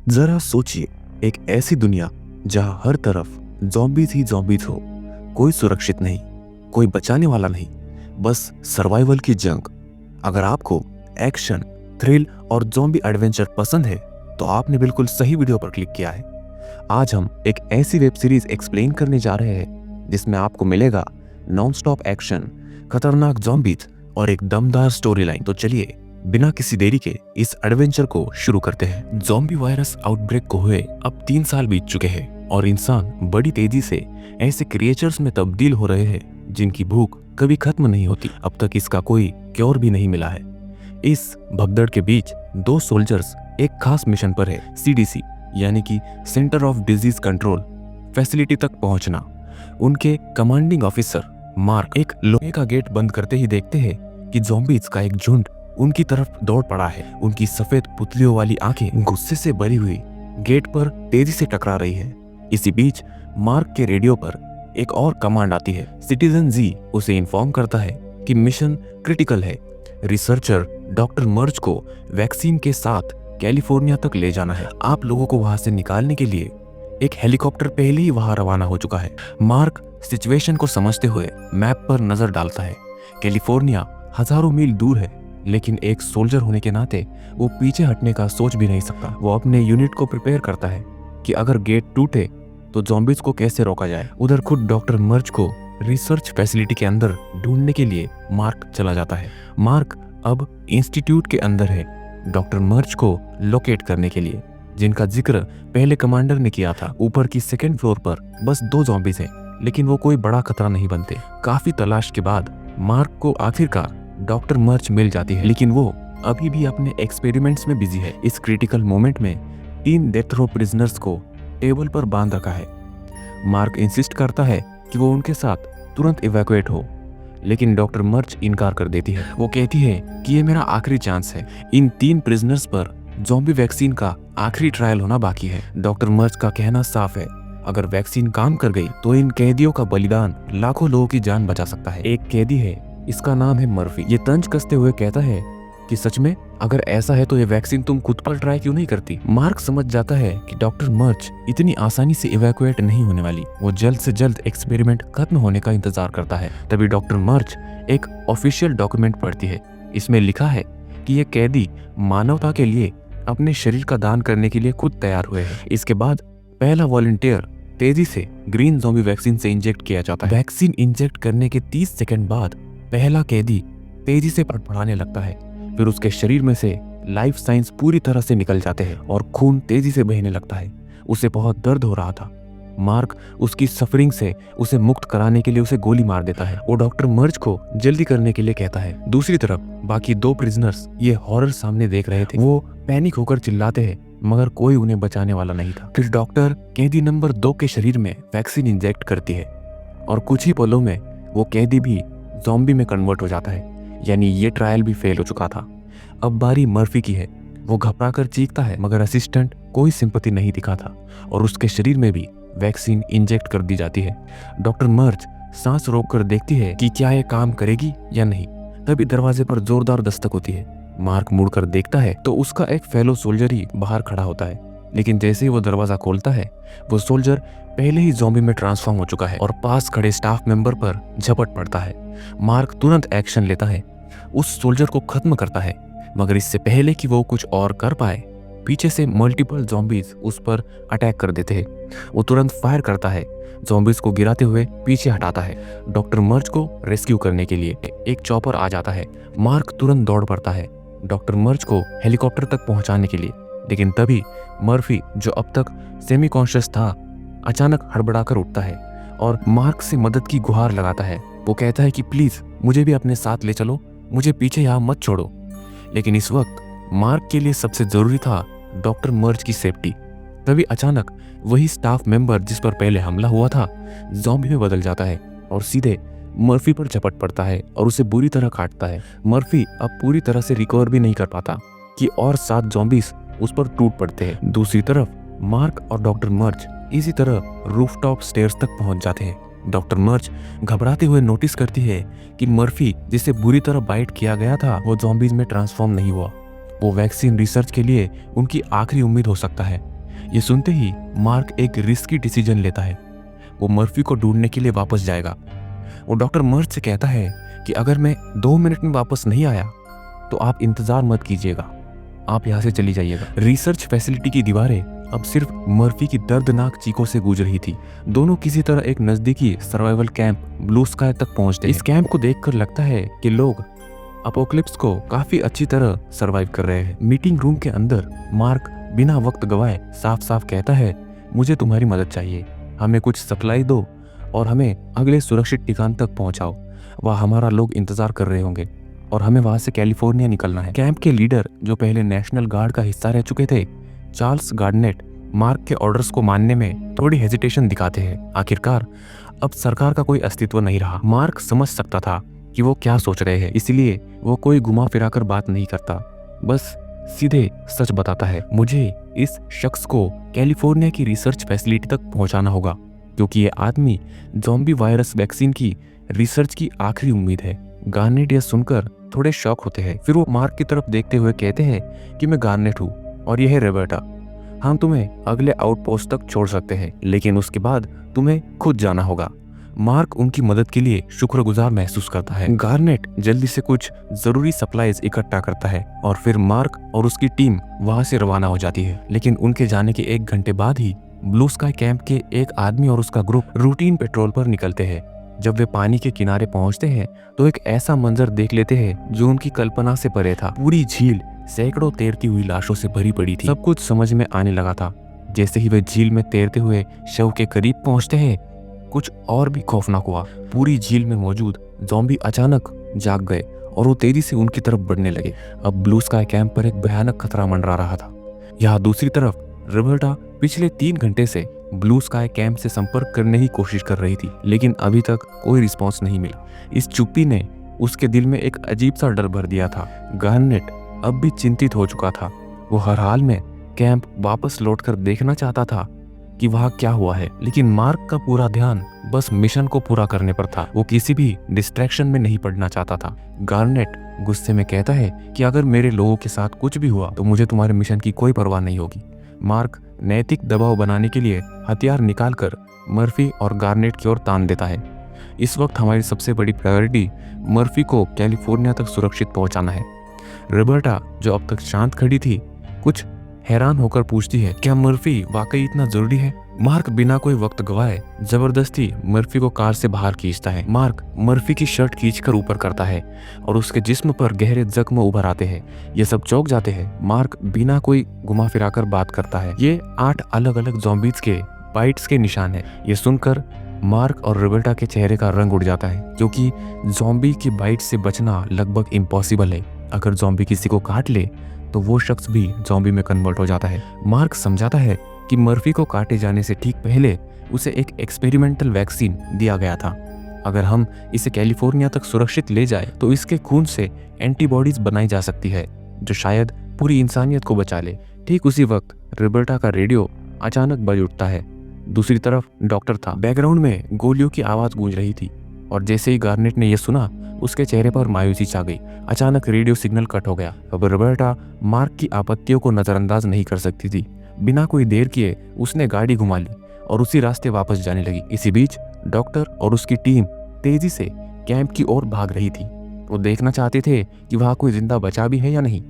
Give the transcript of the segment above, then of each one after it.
जरा सोचिए, एक ऐसी दुनिया जहां हर तरफ ज़ॉम्बीज़ ही ज़ॉम्बीज़ हो, कोई सुरक्षित नहीं, कोई बचाने वाला नहीं, बस सर्वाइवल की जंग। अगर आपको एक्शन, थ्रिल और ज़ॉम्बी एडवेंचर पसंद है, तो आपने बिल्कुल सही वीडियो पर क्लिक किया है। आज हम एक ऐसी वेब सीरीज एक्सप्लेन करने जा रहे हैं जिसमें आपको मिलेगा नॉन स्टॉप एक्शन, खतरनाक ज़ॉम्बीज़ और एक दमदार स्टोरी लाइन। तो चलिए बिना किसी देरी के इस एडवेंचर को शुरू करते हैं। ज़ॉम्बी वायरस आउटब्रेक को हुए अब 3 साल बीत चुके हैं और इंसान बड़ी तेजी से ऐसे क्रिएचर्स में तब्दील हो रहे हैं जिनकी भूख कभी खत्म नहीं होती। अब तक इसका कोई क्योर भी नहीं मिला है। इस भगदड़ के बीच 2 सोल्जर्स एक खास मिशन पर है, सीडीसी यानी कि centre of disease control facility तक पहुंचना। उनके कमांडिंग ऑफिसर मार्क एक लोहे का गेट बंद करते ही देखते हैं कि ज़ॉम्बीज़ का एक झुंड उनकी तरफ दौड़ पड़ा है। उनकी सफेद पुतलियों वाली आंखें गुस्से से भरी हुई गेट पर तेजी से टकरा रही है। इसी बीच मार्क के रेडियो पर एक और कमांड आती है। सिटीजन जी उसे इन्फॉर्म करता है कि मिशन क्रिटिकल है। रिसर्चर डॉक्टर मर्ज को वैक्सीन के साथ कैलिफोर्निया तक ले जाना है। आप लोगों को वहां से निकालने के लिए एक हेलीकॉप्टर पहले ही वहां रवाना हो चुका है। मार्क सिचुएशन को समझते हुए मैप पर नजर डालता है। कैलिफोर्निया हजारों मील दूर है, लेकिन एक सोल्जर होने के नाते वो पीछे हटने का सोच भी नहीं सकता। वो अपने यूनिट को प्रिपेयर करता है कि अगर गेट टूटे तो ज़ॉम्बीज़ को कैसे रोका जाए। उधर खुद डॉक्टर मर्ज को रिसर्च फैसिलिटी के अंदर ढूंढने के लिए मार्क चला जाता है। मार्क अब इंस्टीट्यूट के अंदर है डॉक्टर मर्ज को लोकेट करने के लिए, जिनका जिक्र पहले कमांडर ने किया था। ऊपर की 2nd फ्लोर पर बस 2 ज़ॉम्बीज़ हैं, लेकिन वो कोई बड़ा खतरा नहीं बनते। काफी तलाश के बाद मार्क को आखिरकार डॉक्टर मर्ज मिल जाती है, लेकिन वो अभी भी अपने एक्सपेरिमेंट्स में बिजी है। इस क्रिटिकल मोमेंट में 3 डेथ रो प्रिजनर्स को टेबल पर बांध रखा है। मार्क इंसिस्ट करता है कि वो उनके साथ तुरंत इवैक्यूएट हो, लेकिन डॉक्टर मर्ज इनकार कर देती है। वो कहती है कि ये मेरा आखिरी चांस है। इन 3 प्रिजनर्स पर ज़ॉम्बी वैक्सीन का आखिरी ट्रायल होना बाकी है। डॉक्टर मर्ज का कहना साफ है, अगर वैक्सीन काम कर गई तो इन कैदियों का बलिदान लाखों लोगों की जान बचा सकता है। एक कैदी है, इसका नाम है मर्फी। ये तंज कसते हुए कहता है कि सच में अगर ऐसा है तो ये वैक्सीन तुम खुद पर ट्राई क्यों नहीं करती। मार्क समझ जाता है कि डॉक्टर मर्ज इतनी आसानी से इवैक्यूएट नहीं होने वाली। वो जल्द से जल्द एक्सपेरिमेंट खत्म होने का इंतजार करता है। तभी डॉक्टर मर्ज एक ऑफिशियल डॉक्यूमेंट पढ़ती है। इसमें लिखा है कि ये कैदी मानवता के लिए अपने शरीर का दान करने के लिए खुद तैयार हुए हैं। इसके बाद पहला वॉलंटियर तेजी से ग्रीन ज़ॉम्बी वैक्सीन से इंजेक्ट किया जाता है। वैक्सीन इंजेक्ट करने के 30 सेकंड बाद पहला कैदी तेजी से फड़फड़ाने लगता है। फिर उसके शरीर में से लाइफ साइंस पूरी तरह से निकल जाते हैं और खून तेजी से बहने लगता है। उसे बहुत दर्द हो रहा था। मार्क उसकी सफरिंग से उसे मुक्त कराने के लिए उसे गोली मार देता है। वो डॉक्टर मर्ज को जल्दी करने के लिए कहता है। दूसरी तरफ बाकी 2 प्रिजनर्स ये हॉरर सामने देख रहे थे। वो पैनिक होकर चिल्लाते हैं, मगर कोई उन्हें बचाने वाला नहीं था। फिर डॉक्टर कैदी नंबर 2 के शरीर में वैक्सीन इंजेक्ट करती है और कुछ ही पलों में वो कैदी भी ज़ॉम्बी में कन्वर्ट हो जाता है। यानी ये ट्रायल भी फेल हो चुका था। अब बारी मर्फी की है। वो घबराकर चीखता है, मगर असिस्टेंट कोई सिंपैथी नहीं दिखाता और उसके शरीर में भी वैक्सीन इंजेक्ट कर दी जाती है। डॉक्टर मर्ज सांस रोककर देखती है कि क्या ये काम करेगी या नहीं। तभी दरवाजे पर जोरदार दस्तक होती है। मार्क मुड़कर देखता है तो उसका एक फेलो सोल्जर ही बाहर खड़ा होता है, लेकिन जैसे ही वो दरवाजा खोलता है, वो सोल्जर पहले ही ज़ॉम्बी में ट्रांसफॉर्म हो चुका है और पास खड़े स्टाफ मेंबर पर झपट पड़ता है। मार्क तुरंत एक्शन लेता है, उस सोल्जर को खत्म करता है, मगर इससे पहले कि वो कुछ और कर पाए, पीछे से मल्टीपल ज़ॉम्बीज़ उस पर अटैक कर देते हैं। वो तुरंत फायर करता है, ज़ॉम्बीज़ को गिराते हुए पीछे हटाता है। डॉक्टर मर्ज को रेस्क्यू करने के लिए एक चॉपर आ जाता है। मार्क तुरंत दौड़ पड़ता है डॉक्टर मर्ज को हेलीकॉप्टर तक पहुंचाने के लिए, लेकिन तभी मर्फी, जो अब तक सेमी कॉन्शियस था, अचानक हड़बड़ाकर उठता है और मार्क से मदद की गुहार लगाता है। वो कहता है कि प्लीज मुझे भी अपने साथ ले चलो, मुझे पीछे यहाँ मत छोड़ो। लेकिन इस वक्त मार्क के लिए सबसे जरूरी था डॉक्टर मर्ज की सेफ्टी। तभी अचानक वही स्टाफ मेंबर जिस पर पहले हमला हुआ था ज़ॉम्बी में बदल जाता है और सीधे मर्फी पर झपट पड़ता है और उसे बुरी तरह काटता है। मर्फी अब पूरी तरह से रिकवर भी नहीं कर पाता कि और 7 ज़ॉम्बीज़ उस पर टूट पड़ते हैं। दूसरी तरफ मार्क और डॉक्टर मर्ज इसी तरह रूफटॉप स्टेयर्स तक पहुंच जाते हैं। डॉक्टर मर्ज घबराते हुए नोटिस करती है कि मर्फी, जिसे बुरी तरह बाइट किया गया था, वो ज़ॉम्बीज़ में ट्रांसफॉर्म नहीं हुआ। वो वैक्सीन रिसर्च के लिए उनकी आखिरी उम्मीद हो सकता है। ये सुनते ही मार्क एक रिस्की डिसीजन लेता है। वो मर्फी को ढूंढने के लिए वापस जाएगा। वो डॉक्टर मर्ज से कहता है कि अगर मैं 2 मिनट में वापस नहीं आया तो आप इंतजार मत कीजिएगा, आप यहाँ से चली जाइएगा। रिसर्च फैसिलिटी की दीवारें अब सिर्फ मर्फी की दर्दनाक चीखों से गूंज रही थी। दोनों किसी तरह एक नजदीकी सर्वाइवल कैंप ब्लू स्काई तक पहुंचते हैं। इस कैंप को देखकर लगता है कि लोग अपोकलिप्स को काफी अच्छी तरह सरवाइव कर रहे हैं। मीटिंग रूम के अंदर मार्क बिना वक्त गवाए साफ साफ कहता है, मुझे तुम्हारी मदद चाहिए, हमें कुछ सप्लाई दो और हमें अगले सुरक्षित ठिकान तक पहुंचाओ। वहाँ हमारा लोग इंतजार कर रहे होंगे और हमें वहां से कैलिफोर्निया निकलना है। कैंप के लीडर जो पहले नेशनल गार्ड का हिस्सा रह चुके थे, चार्ल्स गार्डनेट, मार्क के ऑर्डर्स को मानने में थोड़ी हेजिटेशन दिखाते हैं। आखिरकार अब सरकार का कोई अस्तित्व नहीं रहा। मार्क समझ सकता था कि वो क्या सोच रहे हैं, इसलिए वो कोई घुमा फिराकर बात नहीं करता, बस सीधे सच बताता है। मुझे इस शख्स को कैलिफोर्निया की रिसर्च फैसिलिटी तक पहुंचाना होगा क्योंकि ये आदमी ज़ॉम्बी वायरस वैक्सीन की रिसर्च की आखिरी उम्मीद है। गार्नेट यह सुनकर थोड़े शॉक होते हैं। फिर वो मार्क की तरफ देखते हुए कहते हैं कि मैं गार्नेट हूँ और यह है रोबर्टा। हम तुम्हें अगले आउटपोस्ट तक छोड़ सकते हैं, लेकिन उसके बाद तुम्हें खुद जाना होगा। मार्क उनकी मदद के लिए शुक्रगुजार महसूस करता है। गार्नेट जल्दी से कुछ जरूरी सप्लाईज इकट्ठा करता है और फिर मार्क और उसकी टीम वहां से रवाना हो जाती है। लेकिन उनके जाने के 1 घंटे बाद ही ब्लू स्काई कैंप के एक आदमी और उसका ग्रुप रूटीन पेट्रोल पर निकलते हैं। जब वे पानी के किनारे पहुंचते हैं तो एक ऐसा मंजर देख लेते हैं जो उनकी कल्पना से परे था। पूरी झील सैकड़ों तैरती हुई लाशों से भरी पड़ी थी। सब कुछ समझ में आने लगा था। जैसे ही वे झील में तैरते हुए शव के करीब पहुंचते हैं, कुछ और भी खौफनाक हुआ। पूरी झील में मौजूद ज़ॉम्बी अचानक जाग गए और वो तेजी से उनकी तरफ बढ़ने लगे। अब ब्लू स्काई कैंप पर एक भयानक खतरा मंडरा रहा था। यहाँ दूसरी तरफ रोबर्टा पिछले 3 घंटे से ब्लू स्काई कैंप से संपर्क करने की कोशिश कर रही थी, लेकिन अभी तक कोई रिस्पॉन्स नहीं मिला। इस चुप्पी ने उसके दिल में एक अजीब सा डर भर दिया था। गार्नेट अब भी चिंतित हो चुका था। वो हर हाल में कैंप वापस लौटकर देखना चाहता था कि वहाँ क्या हुआ है, लेकिन मार्क का पूरा ध्यान बस मिशन को पूरा करने पर था। वो किसी भी डिस्ट्रैक्शन में नहीं पड़ना चाहता था। गार्नेट गुस्से में कहता है कि अगर मेरे लोगों के साथ कुछ भी हुआ तो मुझे तुम्हारे मिशन की कोई परवाह नहीं होगी। मार्क नैतिक दबाव बनाने के लिए हथियार निकालकर मर्फी और गार्नेट की ओर तान देता है। इस वक्त हमारी सबसे बड़ी प्रायोरिटी मर्फी को कैलिफोर्निया तक सुरक्षित पहुंचाना है। रोबर्टा, जो अब तक शांत खड़ी थी, कुछ हैरान होकर पूछती है, क्या मर्फी वाकई इतना जरूरी है? मार्क बिना कोई वक्त गवाए जबरदस्ती मर्फी को कार से बाहर खींचता है। मार्क मर्फी की शर्ट खींचकर ऊपर करता है और उसके जिस्म पर गहरे जख्म उभर आते हैं। ये सब चौंक जाते हैं। मार्क बिना कोई घुमा फिराकर बात करता है, ये 8 अलग अलग ज़ॉम्बीज के बाइट्स के निशान है। ये सुनकर मार्क और रोबर्टा के चेहरे का रंग उड़ जाता है, क्योंकि ज़ॉम्बी की बाइट से बचना लगभग इम्पॉसिबल है। अगर ज़ॉम्बी किसी को काट ले तो वो शख्स भी ज़ॉम्बी में कन्वर्ट हो जाता है। मार्क समझाता है कि मर्फी को काटे जाने से ठीक पहले उसे एक एक्सपेरिमेंटल वैक्सीन दिया गया था। अगर हम इसे कैलिफोर्निया तक सुरक्षित ले जाए तो इसके खून से एंटीबॉडीज बनाई जा सकती है जो शायद पूरी इंसानियत को बचा ले। ठीक उसी वक्त रोबर्टा का रेडियो अचानक बज उठता है। दूसरी तरफ डॉक्टर था। बैकग्राउंड में गोलियों की आवाज गूंज रही थी और जैसे ही गार्नेट ने यह सुना, उसके चेहरे पर मायूसी छा गई। अचानक रेडियो सिग्नल कट हो गया। अब रोबर्टा मार्क की आपत्तियों को नजरअंदाज नहीं कर सकती थी। बिना कोई देर किए उसने गाड़ी घुमा ली और उसी रास्ते वापस जाने लगी। इसी बीच डॉक्टर और उसकी टीम तेजी से कैंप की ओर भाग रही थी। वो देखना चाहते थे कि वहां कोई जिंदा बचा भी है या नहीं।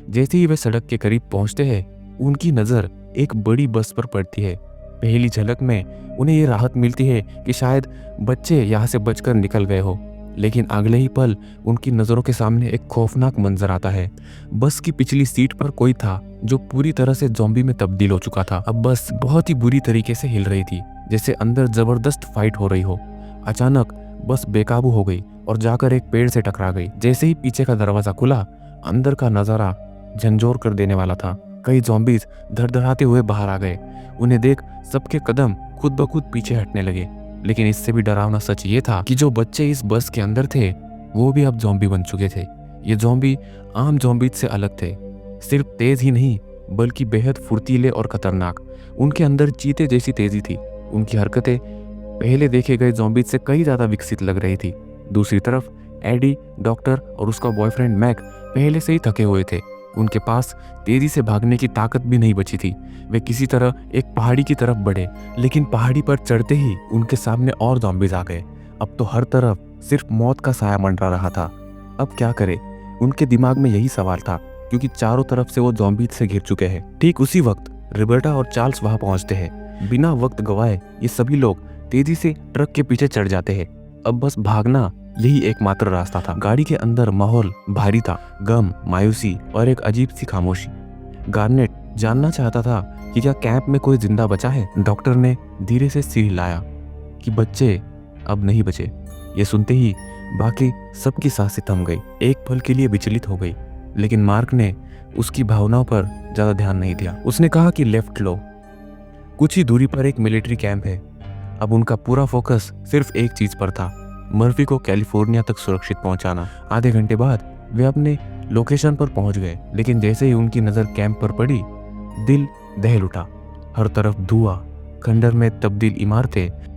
जैसे ही वे सड़क के करीब पहुंचते हैं, उनकी नजर एक बड़ी बस पर पड़ती है। पहली झलक में उन्हें ये राहत मिलती है कि शायद बच्चे यहाँ से बचकर निकल गए हो, लेकिन अगले ही पल उनकी नज़रों के सामने एक खौफनाक मंजर आता है। बस की पिछली सीट पर कोई था जो पूरी तरह से ज़ॉम्बी में तब्दील हो चुका था। अब बस बहुत ही बुरी तरीके से हिल रही थी, जैसे अंदर जबरदस्त फाइट हो रही हो। अचानक बस बेकाबू हो गई और जाकर एक पेड़ से टकरा गई। जैसे ही पीछे का दरवाजा खुला, अंदर का नज़ारा झंझोर कर देने वाला था। कई ज़ॉम्बीज धड़धड़ाते हुए बाहर आ गए। उन्हें देख सबके कदम खुद ब खुद पीछे हटने लगे। लेकिन इससे भी डरावना सच ये था कि जो बच्चे इस बस के अंदर थे वो भी अब ज़ॉम्बी बन चुके थे। ये ज़ॉम्बी आम ज़ॉम्बीज से अलग थे। सिर्फ तेज ही नहीं बल्कि बेहद फुर्तीले और खतरनाक। उनके अंदर चीते जैसी तेजी थी। उनकी हरकतें पहले देखे गए ज़ॉम्बीज से कई ज़्यादा विकसित लग रही थी। दूसरी तरफ एडी, डॉक्टर और उसका बॉयफ्रेंड मैक पहले से ही थके हुए थे। उनके पास तेजी से भागने की ताकत भी नहीं बची थी। वे किसी तरह एक पहाड़ी की तरफ बढ़े, लेकिन पहाड़ी पर चढ़ते ही उनके सामने और ज़ॉम्बीज आ गए। अब तो हर तरफ सिर्फ मौत का साया मंडरा रहा था। अब क्या करे, उनके दिमाग में यही सवाल था, क्योंकि चारों तरफ से वो ज़ॉम्बीज से घिर चुके हैं। ठीक उसी वक्त रिबर्टा और चार्ल्स वहां पहुंचते हैं। बिना वक्त गवाए ये सभी लोग तेजी से ट्रक के पीछे चढ़ जाते हैं। अब बस भागना यही एकमात्र रास्ता था। गाड़ी के अंदर माहौल भारी था, गम, मायूसी और एक अजीब सी खामोशी। गार्नेट जानना चाहता था कि क्या कैंप में कोई जिंदा बचा है। डॉक्टर ने धीरे से सिर हिलाया कि बच्चे अब नहीं बचे। ये सुनते ही बाकी सबकी सांसें थम गई। एक पल के लिए विचलित हो गई, लेकिन मार्क ने उसकी भावनाओं पर ज्यादा ध्यान नहीं दिया। उसने कहा कि लेफ्ट लो। कुछ ही दूरी पर एक मिलिट्री कैंप है। अब उनका पूरा फोकस सिर्फ एक चीज पर था, मर्फी को कैलिफोर्निया तक सुरक्षित पहुंचाना। आधे घंटे बाद वे अपने लोकेशन पर पहुंच गए, लेकिन जैसे ही उनकी नजर कैंप पर पड़ी, दिल दहल उठा। हर तरफ धुआं, खंडर में तब्दील इमारतें